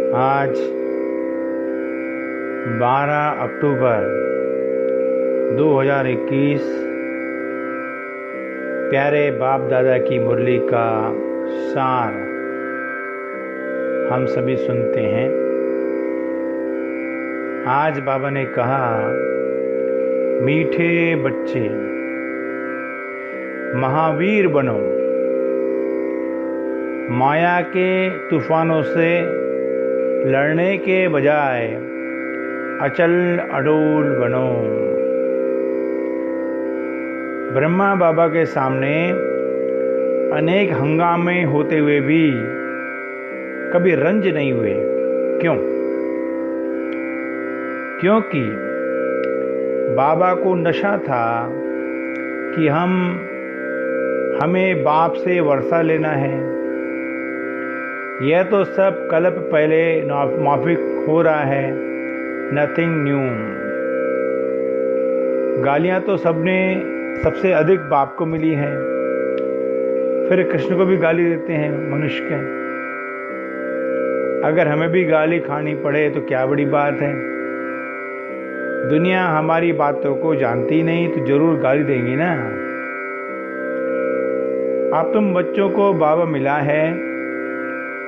आज 12 अक्टूबर 2021 प्यारे बाप दादा की मुरली का सार हम सभी सुनते हैं। आज बाबा ने कहा, मीठे बच्चे महावीर बनो, माया के तूफानों से लड़ने के बजाय अचल अडोल बनो। ब्रह्मा बाबा के सामने अनेक हंगामे होते हुए भी कभी रंज नहीं हुए। क्यों? क्योंकि बाबा को नशा था कि हमें बाप से वर्षा लेना है। यह तो सब कल्प पहले माफिक हो रहा है, नथिंग न्यू। गालियां तो सबसे अधिक बाप को मिली है, फिर कृष्ण को भी गाली देते हैं मनुष्य के। अगर हमें भी गाली खानी पड़े तो क्या बड़ी बात है। दुनिया हमारी बातों को जानती नहीं तो जरूर गाली देंगी ना। अब तुम बच्चों को बाबा मिला है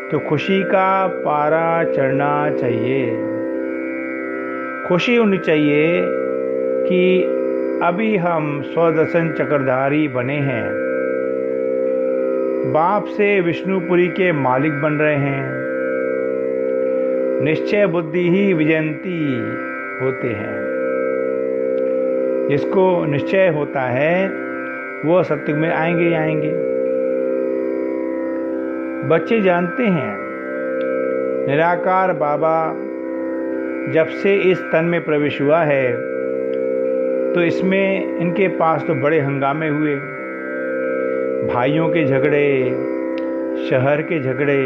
तो खुशी का पारा चढ़ना चाहिए। खुशी होनी चाहिए कि अभी हम स्वदर्शन चक्रधारी बने हैं, बाप से विष्णुपुरी के मालिक बन रहे हैं। निश्चय बुद्धि ही विजयंती होते हैं। जिसको निश्चय होता है वो सत्युग में आएंगे ही आएंगे। बच्चे जानते हैं निराकार बाबा जब से इस तन में प्रवेश हुआ है तो इसमें इनके पास तो बड़े हंगामे हुए। भाइयों के झगड़े, शहर के झगड़े,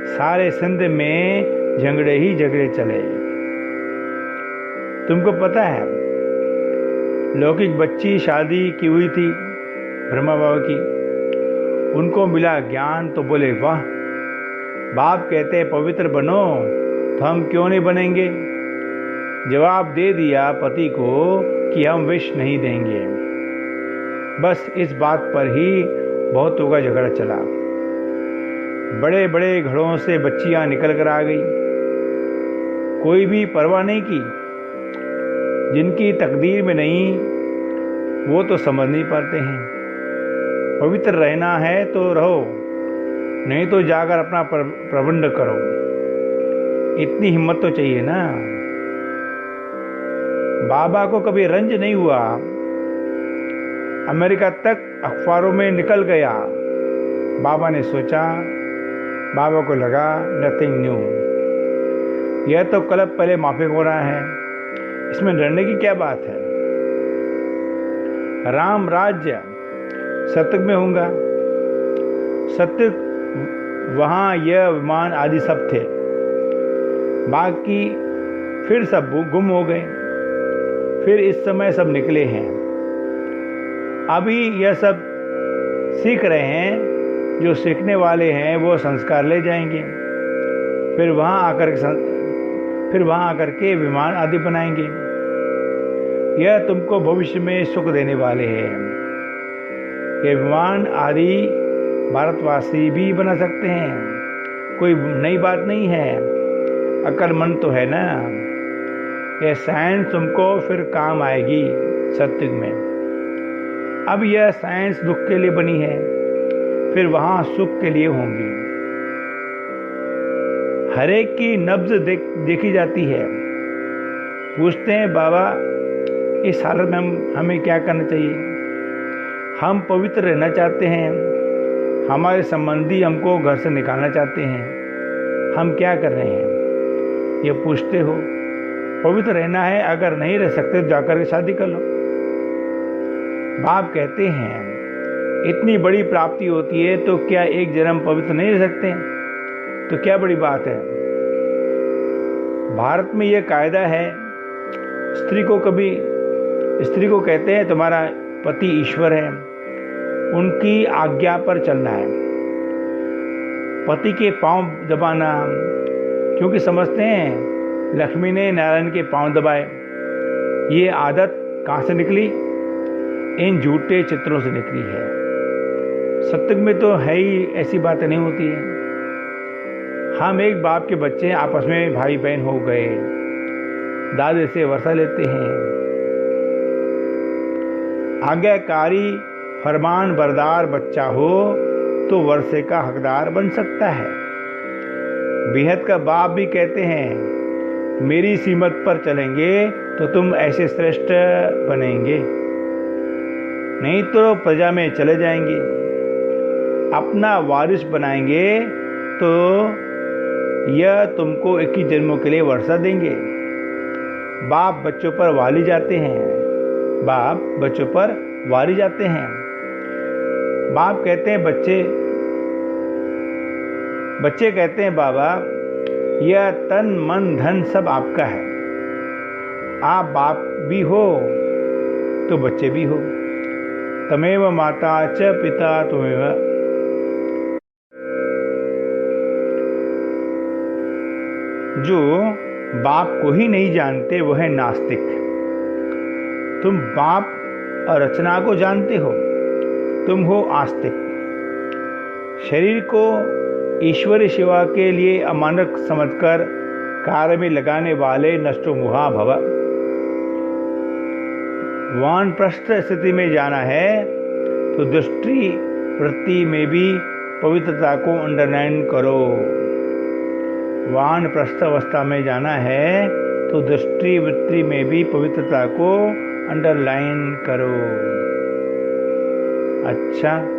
सारे सिंध में झगड़े ही झगड़े चले। तुमको पता है, लौकिक बच्ची शादी की हुई थी ब्रह्मा बाबा की। उनको मिला ज्ञान तो बोले वाह, बाप कहते हैं पवित्र बनो तो हम क्यों नहीं बनेंगे। जवाब दे दिया पति को कि हम विष नहीं देंगे। बस इस बात पर ही बहुतों का झगड़ा चला। बड़े बड़े घरों से बच्चियां निकल कर आ गई, कोई भी परवाह नहीं की। जिनकी तकदीर में नहीं वो तो समझ नहीं पाते हैं। पवित्र रहना है तो रहो, नहीं तो जाकर अपना प्रबंध करो। इतनी हिम्मत तो चाहिए ना। बाबा को कभी रंज नहीं हुआ, अमेरिका तक अखबारों में निकल गया। बाबा ने सोचा, बाबा को लगा नथिंग न्यू। यह तो कल्प पहले माफिक हो रहा है, इसमें डरने की क्या बात है। राम राज्य सत्युग में होगा। सत्युग वहाँ यह विमान आदि सब थे, बाकी फिर सब गुम हो गए। फिर इस समय सब निकले हैं। अभी यह सब सीख रहे हैं। जो सीखने वाले हैं वो संस्कार ले जाएंगे, फिर वहाँ आकर के विमान आदि बनाएंगे। यह तुमको भविष्य में सुख देने वाले हैं। ये विमान आदि भारतवासी भी बना सकते हैं, कोई नई बात नहीं है। अक्लमंद तो है ना। यह साइंस तुमको फिर काम आएगी सत्युग में। अब यह साइंस दुख के लिए बनी है, फिर वहाँ सुख के लिए होंगी। हरेक की नब्ज देखी जाती है। पूछते हैं बाबा इस हालत में हमें क्या करना चाहिए। हम पवित्र रहना चाहते हैं, हमारे संबंधी हमको घर से निकालना चाहते हैं। हम क्या कर रहे हैं ये पूछते हो। पवित्र रहना है, अगर नहीं रह सकते तो जाकर के शादी कर लो। बाप कहते हैं इतनी बड़ी प्राप्ति होती है तो क्या एक जन्म पवित्र नहीं रह सकते? तो क्या बड़ी बात है। भारत में यह कायदा है, स्त्री को कहते हैं तुम्हारा पति ईश्वर है, उनकी आज्ञा पर चलना है। पति के पांव दबाना, क्योंकि समझते हैं लक्ष्मी ने नारायण के पांव दबाए। ये आदत कहाँ से निकली? इन झूठे चित्रों से निकली है। सत्युग में तो है ही ऐसी बातें नहीं होती है। हम एक बाप के बच्चे आपस में भाई बहन हो गए, दादे से वर्षा लेते हैं। आज्ञाकारी फरमान बरदार बच्चा हो तो वर्षे का हकदार बन सकता है। बेहद का बाप भी कहते हैं मेरी सीमत पर चलेंगे तो तुम ऐसे श्रेष्ठ बनेंगे, नहीं तो प्रजा में चले जाएंगे। अपना वारिस बनाएंगे तो यह तुमको 21 जन्मों के लिए वर्षा देंगे। बाप बच्चों पर वाली जाते हैं, बाप बच्चों पर वाली जाते हैं। बाप कहते हैं बच्चे कहते हैं बाबा यह तन मन धन सब आपका है। आप बाप भी हो तो बच्चे भी हो। तमेव माता च पिता तुमेव। जो बाप को ही नहीं जानते वह है नास्तिक। तुम बाप और रचना को जानते हो, तुम हो आस्तिक। शरीर को ईश्वरी सेवा के लिए अमानक समझकर कार्य में लगाने वाले नष्टो मुहा भव। वानप्रस्थ स्थिति में जाना है तो दृष्टि वृत्ति में भी पवित्रता को अंडरलाइन करो। वानप्रस्थ अवस्था में जाना है तो दृष्टि वृत्ति में भी पवित्रता को अंडरलाइन करो। अच्छा।